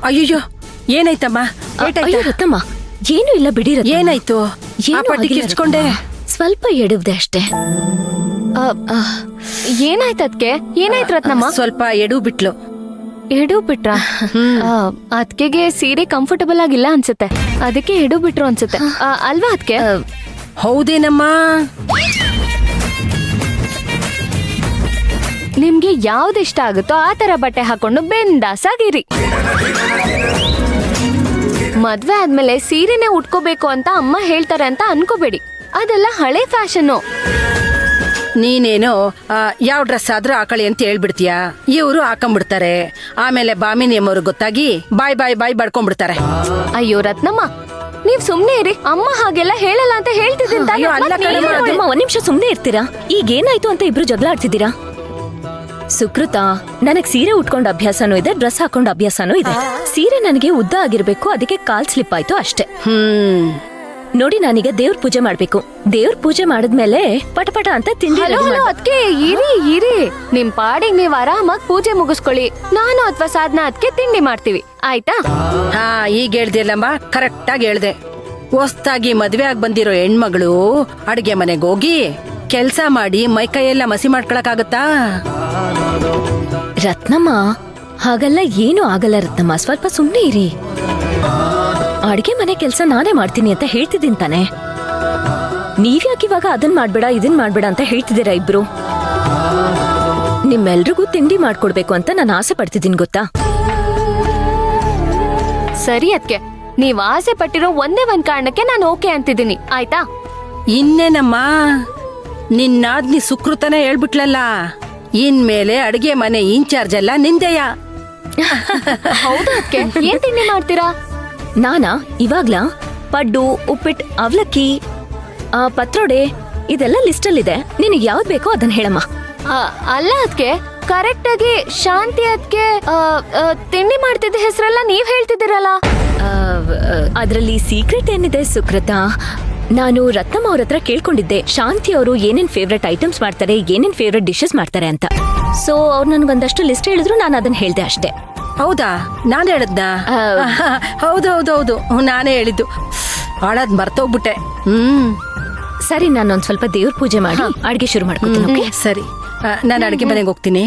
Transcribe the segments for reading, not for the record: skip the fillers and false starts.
ಅಯ್ಯೋ ಏನಾಯ್ತಮ್ಮ? ಅಯ್ಯೋ ರತ್ನಮ್ಮ, ಏನು ಇಲ್ಲ ಬಿಡಿ ರತ್ನಮ್ಮ. ಏನಾಯ್ತು? ಆ ಪಟ್ಟಿ ಕಿರ್ಚ್ಕೊಂಡೆ. ಸ್ವಲ್ಪ ಎಡವ್ದೆ ಅಷ್ಟೇ. ಏನಾಯ್ತು ಅದ್ಕೆ? ಏನಾಯ್ತು ರತ್ನಮ್ಮ? ಸ್ವಲ್ಪ ಎಡು ಬಿಟ್ಲು. ಎಡು ಬಿಟ್ರ? ಅದ್ಕೆಗೆ ಸೀರೆ ಕಂಫರ್ಟಬಲ್ ಆಗಿಲ್ಲ ಅನ್ಸುತ್ತೆ, ಅದಕ್ಕೆ ಎಡು ಬಿಟ್ರು ಅನ್ಸುತ್ತೆ ಅಲ್ವಾ ಅದ್ಕೆ? ಹೌದೇನಮ್ಮ? ನಿಮ್ಗೆ ಯಾವ್ದು ಇಷ್ಟ ಆಗುತ್ತೋ ಆ ತರ ಬಟ್ಟೆ ಹಾಕೊಂಡು ಬೆಂದಾಸಾಗಿರಿ. ಮದ್ವೆ ಆದ್ಮೇಲೆ ಸೀರೆನೆ ಉಟ್ಕೋಬೇಕು ಅಂತ ಅಮ್ಮ ಹೇಳ್ತಾರೆ ಅಂತ ಅನ್ಕೋಬೇಡಿ, ಅದೆಲ್ಲ ಹಳೆ ಫ್ಯಾಷನ್ನು. ನೀನೇನೋ ಯಾವ ಡ್ರೆಸ್ ಆದ್ರೂ ಹಾಕಳಿ ಅಂತ ಹೇಳ್ಬಿಡ್ತೀಯ, ಇವರು ಹಾಕೊಂಡ್ಬಿಡ್ತಾರೆ. ಆಮೇಲೆ ಬಾಮಿನಿ ಅಮ್ಮವ್ರು ಗೊತ್ತಾಗಿ ಬಾಯ್ ಬಡ್ಕೊಂಡ್ಬಿಡ್ತಾರೆ. ಅಯ್ಯೋ ರತ್ನಮ್ಮ, ನೀವ್ ಸುಮ್ನೆ ಇರಿ. ಅಮ್ಮ ಹಾಗೆಲ್ಲ ಹೇಳಲ್ಲ ಅಂತ ಹೇಳ್ತಿದ್ದೀನಿ. ಒಂದ್ ನಿಮಿಷ ಸುಮ್ನೆ ಇರ್ತೀರಾ? ಈಗ ಏನಾಯ್ತು ಅಂತ ಇಬ್ರು ಜಗಳ ಆಡ್ತಿದ್ದೀರಾ? ಸುಕೃತ, ನನಗ್ ಸೀರೆ ಉಟ್ಕೊಂಡ್ ಅಭ್ಯಾಸನೂ ಇದೆ, ಡ್ರೆಸ್ ಹಾಕೊಂಡ್ ಅಭ್ಯಾಸನೂ ಇದೆ. ಸೀರೆ ನನಗೆ ಉದ್ದ ಆಗಿರ್ಬೇಕು, ಅದಕ್ಕೆ ಕಾಲ್ ಸ್ಲಿಪ್ ಆಯ್ತು ಅಷ್ಟೇ. ನೋಡಿ, ನಾನೀಗ ದೇವ್ರ ಪೂಜೆ ಮಾಡ್ಬೇಕು. ದೇವ್ರ ಪೂಜೆ ಮಾಡಿದ್ಮೇಲೆ ಪಟಪಟ ಅಂತ ತಿಂಡಿ. ಅದಕ್ಕೆ ಇರಿ ನಿಮ್ ಪಾಡಿಗೆ ನೀವ್ ಆರಾಮಾಗಿ ಪೂಜೆ ಮುಗಿಸ್ಕೊಳ್ಳಿ. ನಾನು ಅಥವಾ ಸಾಧನ ಅದಕ್ಕೆ ತಿಂಡಿ ಮಾಡ್ತೀವಿ, ಆಯ್ತಾ? ಹಾ, ಈಗ ಹೇಳ್ದಿಲ್ಲಮ್ಮ, ಕರೆಕ್ಟ್ ಆಗಿ ಹೇಳ್ದೆ. ಹೊಸ್ತಾಗಿ ಮದ್ವೆ ಆಗಿ ಬಂದಿರೋ ಹೆಣ್ಮಗಳು ಅಡ್ಗೆ ಮನೆಗೆ ಹೋಗಿ ಕೆಲ್ಸ ಮಾಡಿ ಮೈಕೈಯೆಲ್ಲ ಮಸಿ ಮಾಡ್ಕೊಳಕಾಗತ್ತಾ? ರತ್ನಮ್ಮ, ಹಾಗಲ್ಲ, ಏನು ಆಗಲ್ಲ ರತ್ನಮ್ಮ, ಸ್ವಲ್ಪ ಸುಮ್ನೆ ಇರಿ. ಅಡ್ಗೆ ಮನೆ ಕೆಲ್ಸ ನಾನೇ ಮಾಡ್ತೀನಿ ಅಂತ ಹೇಳ್ತಿದ್ದೀನಿ ತಾನೆ. ನೀವ್ಯಾಕೆ ಇವಾಗ ಅದನ್ ಮಾಡ್ಬೇಡ ಇದನ್ ಮಾಡ್ಬೇಡ ಅಂತ ಹೇಳ್ತಿದ್ದೀರಾ ಇಬ್ರು? ನಿಮ್ಮೆಲ್ರಿಗೂ ತಿಂಡಿ ಮಾಡ್ಕೊಡ್ಬೇಕು ಅಂತ ನಾನು ಆಸೆ ಪಡ್ತಿದ್ದೀನಿ, ಗೊತ್ತಾ? ಸರಿ ಅದ್ಕೆ, ನೀವ್ ಆಸೆ ಪಟ್ಟಿರೋ ಒಂದೇ ಒಂದ್ ಕಾರಣಕ್ಕೆ ನಾನು ಓಕೆ ಅಂತಿದ್ದೀನಿ, ಆಯ್ತಾ? ಇನ್ನೇನಮ್ಮ, ನಿನ್ನಾದ್ನಿ ಸುಕೃತನೇ ಹೇಳ್ಬಿಟ್ಲಲ್ಲ, ಇನ್ಮೇಲೆ ಅಡ್ಗೆ ಮನೆ ಇನ್ಚಾರ್ಜ್ ಎಲ್ಲ ನಿಂದೆಯ. ಹೌದಾ ಅದ್ಕೆ? ಏನ್ ತಿಂಡಿ ಮಾಡ್ತೀರಾ? ನಾನಾ ಇವಾಗ್ಲಾ ಪಡ್ಡು, ಉಪ್ಪಿಟ್ಟು, ಅವಲಕ್ಕಿ, ಪತ್ರೋಡೆ, ಇದೆಲ್ಲ ಲಿಸ್ಟ್ ಅಲ್ಲಿದೆ. ನಿನಗೆ ಯಾವ್ದು ಬೇಕೋ ಅದನ್ನ ಹೇಳಮ್ಮ. ಅಲ್ಲ ಅದ್ಕೆ, ಕರೆಕ್ಟ್ ಆಗಿ ಶಾಂತಿ ಅದ್ಕೆ ತಿಂಡಿ ಮಾಡ್ತಿದ್ದ ಹೆಸರೆಲ್ಲ ನೀವ್ ಹೇಳ್ತಿದ್ದೀರಲ್ಲ. ಅದ್ರಲ್ಲಿ ಸೀಕ್ರೆಟ್ ಏನಿದೆ ಸುಕೃತ? ನಾನು ರತ್ನಮ್ಮ ಅವ್ರ ಹತ್ರ ಕೇಳ್ಕೊಂಡಿದ್ದೆ, ಶಾಂತಿ ಅವರು ಏನೇನ್ ಫೇವ್ರೆಟ್ ಐಟಮ್ಸ್ ಮಾಡ್ತಾರೆ, ಏನೇನ್ ಫೇವ್ರೆಟ್ ಡಿಶಸ್ ಮಾಡ್ತಾರೆ ಅಂತ. ಸೊ ಅವ್ರು ನನ್ಗೊಂದಷ್ಟು ಲಿಸ್ಟ್ ಹೇಳಿದ್ರು, ನಾನು ಅದನ್ನ ಹೇಳ್ದೆ ಅಷ್ಟೇ. ಹೌದಾ? ನಾನ್ ಹೇಳದ್ನ? ಹೌದು, ನಾನೇ ಹೇಳಿದ್ದು. ಹಾಳಾದ್ ಮರ್ತೋಗ್ಬಿಟ್ಟೆ. ಸರಿ, ನಾನೊಂದ್ ಸ್ವಲ್ಪ ದೇವ್ರ ಪೂಜೆ ಮಾಡಿ ಅಡ್ಗೆ ಶುರು ಮಾಡ್ಕೊತೀನಿ. ಸರಿ, ನಾನು ಅಡ್ಗೆ ಮನೆಗೆ ಹೋಗ್ತೀನಿ.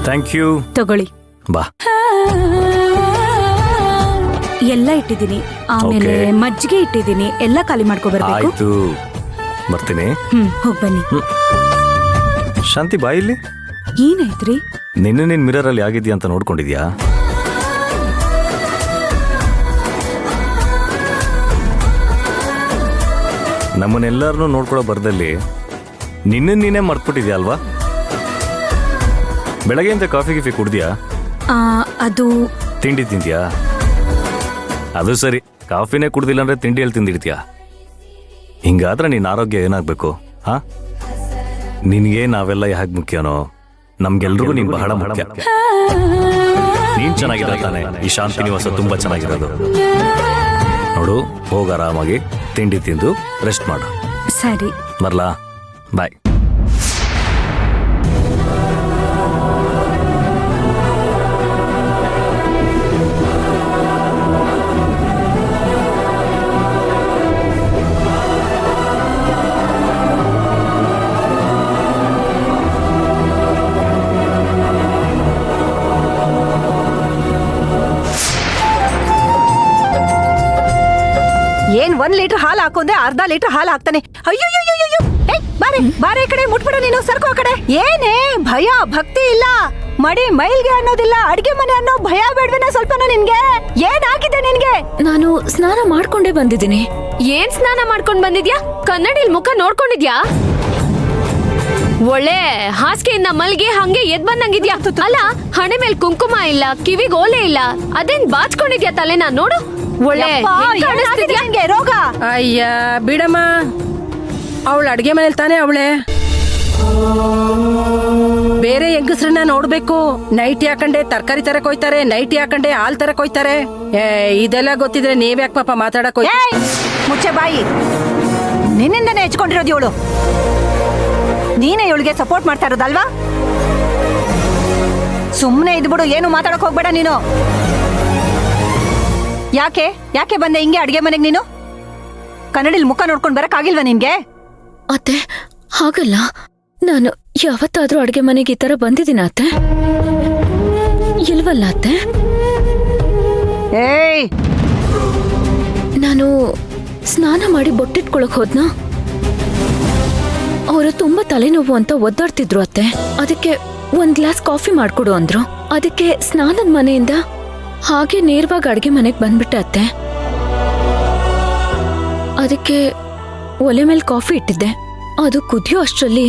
Thank you. ತಗೊಳ್ಳಿ. ಬಾ. ಎಲ್ಲ ಇಟ್ಟಿದ್ದೀನಿ, ಆಮೇಲೆ ಮಜ್ಜಿಗೆ ಇಟ್ಟಿದ್ದೀನಿ, ಎಲ್ಲ ಖಾಲಿ ಮಾಡ್ಕೊ ಬರ್ಬೇಕು. ಆಯ್ತು, ಬರ್ತೀನಿ. ಹೋಗ್ ಬನ್ನಿ. ಶಾಂತಿ, ಬಾ ಇಲ್ಲಿ. ಏನಾಯ್ತ್ರಿ? ನಿನ್ನ ಮಿರರ್ ಅಲ್ಲಿ ಆಗಿದ್ಯಾ ಅಂತ ನೋಡ್ಕೊಂಡಿದ್ಯಾ? ನಮ್ಮನ್ನೆಲ್ಲರನ್ನೂ ನೋಡ್ಕೊಳ್ಳೋ ಬರ್ದಲ್ಲಿ ನೀನೇ ಮರ್ತ್ಬಿಟ್ಟಿದ್ಯಾ ಅಲ್ವಾ? ಬೆಳಗ್ಗೆಯಿಂದ ಕಾಫಿ ಗಿಫಿ ಕುಡ್ದ್ಯಾ? ಅದು ತಿಂಡಿ ತಿಂದ್ಯಾ? ಅದು ಸರಿ, ಕಾಫಿನೇ ಕುಡ್ದಿಲ್ಲ ಅಂದ್ರೆ ತಿಂಡಿಯಲ್ಲಿ ತಿಂದಿಡ್ತೀಯಾ? ಹಿಂಗಾದ್ರೆ ನಿನ್ನ ಆರೋಗ್ಯ ಏನಾಗ್ಬೇಕು? ಹಾ, ನಿನ್ಗೆ ನಾವೆಲ್ಲ ಯಾಕೆ ಮುಖ್ಯನೋ, ನಮ್ಗೆಲ್ರಿಗೂ ನೀನ್ ಬಹಳ ಮುಖ್ಯ. ನೀನ್ ಚೆನ್ನಾಗಿರೋ ತಾನೆ ಈ ಶಾಂತಿ ನಿವಾಸ ತುಂಬಾ ಚೆನ್ನಾಗಿರೋದು. ನೋಡು, ಹೋಗ ಆರಾಮಾಗಿ ತಿಂಡಿ ತಿಂದು ರೆಸ್ಟ್ ಮಾಡು. ಸರಿ, ಬರ್ಲಾ? ಬಾಯ್. ಏನ್ 1 ಲೀಟರ್ ಹಾಲು ಹಾಕೊಂಡೆ ಅರ್ಧ ಲೀಟರ್ ಹಾಲು ಹಾಕ್ತಾನೆ. ಅಯ್ಯೋ ಬಾರೆ ಬಾರೆ, ಈ ಕಡೆ ಮುಟ್ಬಿಡ ನೀನು, ಸರ್ಕೋ ಆ ಕಡೆ. ಏನೇ ಭಯ ಭಕ್ತಿ ಇಲ್ಲ, ಮಡಿ ಮೈಲ್ಗೆ ಅನ್ನೋದಿಲ್ಲ, ಅಡ್ಗೆ ಮನೆ ಅನ್ನೋ ಭಯ ಬೇಡ್ವೇನ ಸ್ವಲ್ಪನೂ ನಿನ್ಗೆ? ಏನಾಗಿದೆ ನಿನ್ಗೆ? ನಾನು ಸ್ನಾನ ಮಾಡ್ಕೊಂಡೇ ಬಂದಿದ್ದೀನಿ. ಏನ್ ಸ್ನಾನ ಮಾಡ್ಕೊಂಡ್ ಬಂದಿದ್ಯಾ? ಕನ್ನಡಿಲ್ ಮುಖ ನೋಡ್ಕೊಂಡಿದ್ಯಾ? ಒಳ್ಳೆ ಹಾಸಿಗೆಯಿಂದ ಮಲ್ಗಿ ಹಂಗೆ ಎದ್ ಬಂದಂಗಿದ್ಯಾ. ಅಲ್ಲ, ಹಣೆ ಮೇಲೆ ಕುಂಕುಮ ಇಲ್ಲ, ಕಿವಿಗ್ ಓಲೆ ಇಲ್ಲ, ಅದೇನ್ ಬಾಚ್ಕೊಂಡಿದ್ಯಾ ತಲೆನ ನೋಡು. ಒಳ್ಳೆ ಯಪ್ಪಾ, ಹೆಂಗ್ ಏನಾಗಿದೆ ಕಾಣಿಸ್ತಿದ್ಯಾ? ನಿನ್ಗೆ ರೋಗ? ಅಯ್ಯ ಬಿಡಮ್ಮ, ಅವಳು ಅಡ್ಗೆ ಮನೇಲಿ ತಾನೇ ಅವಳೆ. ಬೇರೆ ಹೆಂಗಸ್ರನ್ನ ನೋಡ್ಬೇಕು. ನೈಟಿ ಹಾಕಂಡೆ ತರಕಾರಿ ತರಕ್ ಹೋಯ್ತಾರೆ, ನೈಟಿ ಹಾಕಂಡೆ ಹಾಲ್ ತರಕ್ ಹೋಯ್ತಾರೆ. ಇದೆಲ್ಲ ಗೊತ್ತಿದ್ರೆ ನೀವ್ಯಾಕ್ ಪಾಪ ಮಾತಾಡಕ್ ಹೋಯ್ತು? ಏಯ್, ಮುಚ್ಚೆ ಬಾಯಿ. ನಿನ್ನಿಂದನೇ ಹೆಚ್ಕೊಂಡಿರೋದು ಇವಳು. ನೀನೇ ಇವಳಿಗೆ ಸಪೋರ್ಟ್ ಮಾಡ್ತಾ ಇರೋದಲ್ವಾ? ಸುಮ್ಮನೆ ಇದ್ಬಿಡು, ಏನು ಮಾತಾಡಕ್ ಹೋಗ್ಬೇಡ ನೀನು. ಯಾಕೆ ಯಾಕೆ ಬಂದೆ ಹಿಂಗೆ ಅಡ್ಗೆ ಮನೆಗೆ ನೀನು? ಕನ್ನಡಿಲ್ ಮುಖ ನೋಡ್ಕೊಂಡ್ ಬರಕ್ ಆಗಿಲ್ವಾ ನಿನ್ಗೆ? ಅತ್ತೆ, ಹಾಗಲ್ಲ. ನಾನು ಯಾವತ್ತಾದ್ರೂ ಅಡ್ಗೆ ಮನೆಗೆ ಈ ತರ ಬಂದಿದ್ದೀನ ಅತ್ತೆ? ಇಲ್ವಲ್ಲ ಅತ್ತೆ. ಏಯ್, ನಾನು ಸ್ನಾನ ಮಾಡಿ ಬೊಟ್ಟಿಟ್ಕೊಳಕ್ ಹೋದ್ನ. ಅವರು ತುಂಬಾ ತಲೆನೋವು ಅಂತ ಒದ್ದಾಡ್ತಿದ್ರು ಅತ್ತೆ. ಅದಕ್ಕೆ ಒಂದ್ ಗ್ಲಾಸ್ ಕಾಫಿ ಮಾಡ್ಕೊಡು ಅಂದ್ರು. ಅದಕ್ಕೆ ಸ್ನಾನದ ಮನೆಯಿಂದ ಹಾಗೆ ನೇರವಾಗಿ ಅಡ್ಗೆ ಮನೆಗ್ ಬಂದ್ಬಿಟ್ಟೆ ಅತ್ತೆ. ಅದಕ್ಕೆ ಒಲೆ ಮೇಲೆ ಕಾಫಿ ಇಟ್ಟಿದ್ದೆ. ಅದು ಕುದಿಯೋ ಅಷ್ಟ್ರಲ್ಲಿ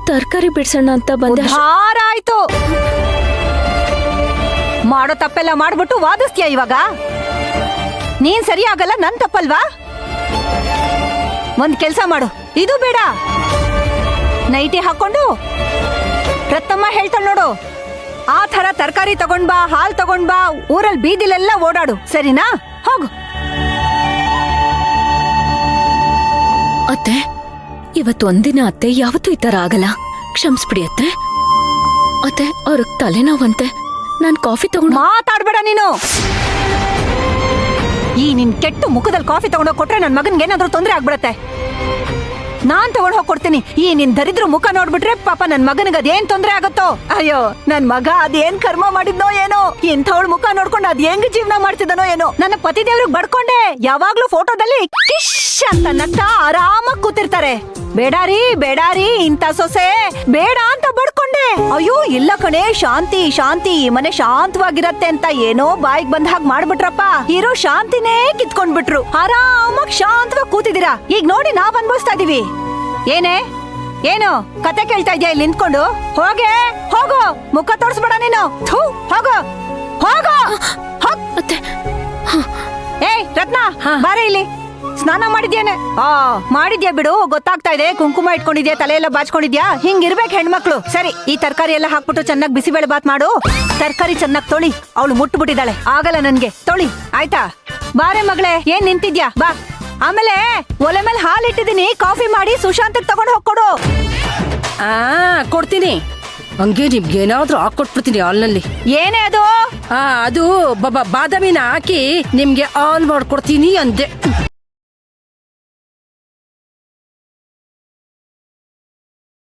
ತರಕಾರಿ ಬಿಡ್ಸೋಣ ಅಂತ ಬಂದೆ. ಉದ್ಧಾರ ಆಯ್ತು. ಮಾಡೋ ತಪ್ಪೆಲ್ಲ ಮಾಡ್ಬಿಟ್ಟು ವಾದಿಸ್ತೀಯ ಇವಾಗ? ನೀನ್ ಸರಿ ಆಗಲ್ಲ, ನನ್ ತಪ್ಪಲ್ವಾ? ಒಂದ್ ಕೆಲ್ಸ ಮಾಡು, ಇದು ಬೇಡ, ನೈಟಿ ಹಾಕೊಂಡು ರತ್ತಮ್ಮ ಹೇಳ್ತಾಳ ನೋಡು, ಆ ತರ ತರಕಾರಿ ತಗೊಂಡ್ ಬಾ, ಹಾಲ್ ತಗೊಂಡ್ ಬಾ, ಊರಲ್ಲಿ ಬೀದಿಲೆಲ್ಲ ಓಡಾಡು, ಸರಿನಾ? ಹೋಗು. ಅತ್ತೆ, ಇವತ್ತೊಂದಿನ ಅತ್ತೆ, ಯಾವತ್ತೂ ಈ ತರ ಆಗಲ್ಲ. ಕ್ಷಮಿಸ್ಬಿಡಿ ಅತ್ತೆ. ಅತ್ತೆ, ಅವ್ರಿಗೆ ತಲೆನೋವಂತೆ. ನಾನ್ ಕಾಫಿ ತಗೊಂಡು ಮಾತಾಡ್ಬೇಡ ನೀನು. ಈ ನಿನ್ ಕೆಟ್ಟು ಮುಖದಲ್ಲಿ ಕಾಫಿ ತಗೊಂಡೋಗಿ ಕೊಟ್ರೆ ನನ್ ಮಗನ್ಗೆ ಏನಾದ್ರೂ ತೊಂದ್ರೆ ಆಗ್ಬಿಡತ್ತೆ. ನಾನ್ ತಗೊಂಡ್ ಹೋಗಿ ಕೊಡ್ತೀನಿ. ಈ ನಿನ್ ದರಿದ್ರ ಮುಖ ನೋಡ್ಬಿಟ್ರೆ ಪಾಪ ನನ್ ಮಗನಿಗೆ ಅದೇನ್ ತೊಂದ್ರೆ ಆಗತ್ತೋ. ಅಯ್ಯೋ, ನನ್ ಮಗ ಅದೇನ್ ಕರ್ಮ ಮಾಡಿದ್ನೋ ಏನೋ, ಇಂಥವಳ ಮುಖ ನೋಡ್ಕೊಂಡು ಅದ್ ಹೆಂಗ್ ಜೀವನ ಮಾಡ್ತಿದ್ದನೋ ಏನೋ. ನನ್ನ ಪತಿ ದೇವ್ರಿಗೆ ಬಡ್ಕೊಂಡೆ. ಯಾವಾಗ್ಲೂ ಫೋಟೋದಲ್ಲಿ ಕಿಶ್ ಅಂತ ನಗ್ತಾ ಆರಾಮಾಗಿ ಕೂತಿರ್ತಾರೆ. ಬೇಡಾರಿ ಬೇಡಾರಿ ಇಂಥ ಸೊಸೆ ಬೇಡ ಅಂತ ಬಡ್ಕೊಂಡೆ. ಅಯ್ಯೋ ಇಲ್ಲ ಕಣೆ, ಶಾಂತಿ ಶಾಂತಿ, ಈ ಮನೆ ಶಾಂತವಾಗಿರತ್ತೆ ಅಂತ ಏನೋ ಬಾಯಿಗೆ ಬಂದ ಹಾಗೆ ಮಾಡ್ಬಿಟ್ರಪ್ಪ. ಇರೋ ಶಾಂತಿನೇ ಕಿತ್ಕೊಂಡ್ಬಿಟ್ರು. ಆರಾಮಾಗಿ ಶಾಂತವಾಗಿ ಕೂತಿದ್ದೀರಾ. ಈಗ ನೋಡಿ ನಾವ್ ಅನ್ಭವಿಸ್ತಾ ಇದೀವಿ. ಏನೇ ಏನು ಕತೆ ಕೇಳ್ತಾ ಇದ್ಯಾ ಇಲ್ಲಿ ನಿಂತ್ಕೊಂಡು? ಹೋಗೆ ಹೋಗು, ಮುಖ ತೋರಿಸ್ಬೇಡ ನೀನು. ಥೂ, ಹೋಗು ಹೋಗು. ಅತ್ತೆ, ಏಯ್ ರತ್ನ, ಬಾರೆ ಇಲ್ಲಿ. ಸ್ನಾನ ಮಾಡಿದ್ಯಾನೆ? ಮಾಡಿದ್ಯಾ ಬಿಡು, ಗೊತ್ತಾಗ್ತಾ ಇದೆ. ಕುಂಕುಮ ಇಟ್ಕೊಂಡಿದ್ಯಾ, ತಲೆ ಎಲ್ಲ ಬಾಚ್ಕೊಂಡಿದ್ಯಾ. ಹಿಂಗಿರ್ಬೇಕು ಹೆಣ್ಮಕ್ಳು. ಸರಿ, ಈ ತರಕಾರಿ ಎಲ್ಲ ಹಾಕ್ಬಿಟ್ಟು ಚೆನ್ನಾಗಿ ಬಿಸಿಬೇಳೆ ಬಾತ್ ಮಾಡು. ತರಕಾರಿ ಚೆನ್ನಾಗಿ ತೊಳಿ. ಅವಳು ಮುಟ್ಬಿಟ್ಟಿದ್ದಾಳೆ, ಆಗಲ್ಲ ನನ್ಗೆ. ತೊಳಿ ಆಯ್ತಾ? ಬಾರೆ ಮಗಳೇ, ಏನ್ ನಿಂತಿದ್ಯಾ? ಬಾ. ಆಮೇಲೆ ಒಲೆ ಮೇಲೆ ಹಾಲು ಇಟ್ಟಿದ್ದೀನಿ, ಕಾಫಿ ಮಾಡಿ ಸುಶಾಂತಕ್ ತಗೊಂಡ್ ಹೋಗ್ಕೊಡು. ಕೊಡ್ತೀನಿ. ಹಂಗೆ ನಿಮ್ಗೇನಾದ್ರೂ ಹಾಕೊಟ್ಬಿಡ್ತೀನಿ ಹಾಲ್ನಲ್ಲಿ. ಏನೇ ಅದು? ಅದು ಬಾದಾಮಿನ ಹಾಕಿ ನಿಮ್ಗೆ ಹಾಲ್ ಮಾಡ್ಕೊಡ್ತೀನಿ ಅಂದೆ.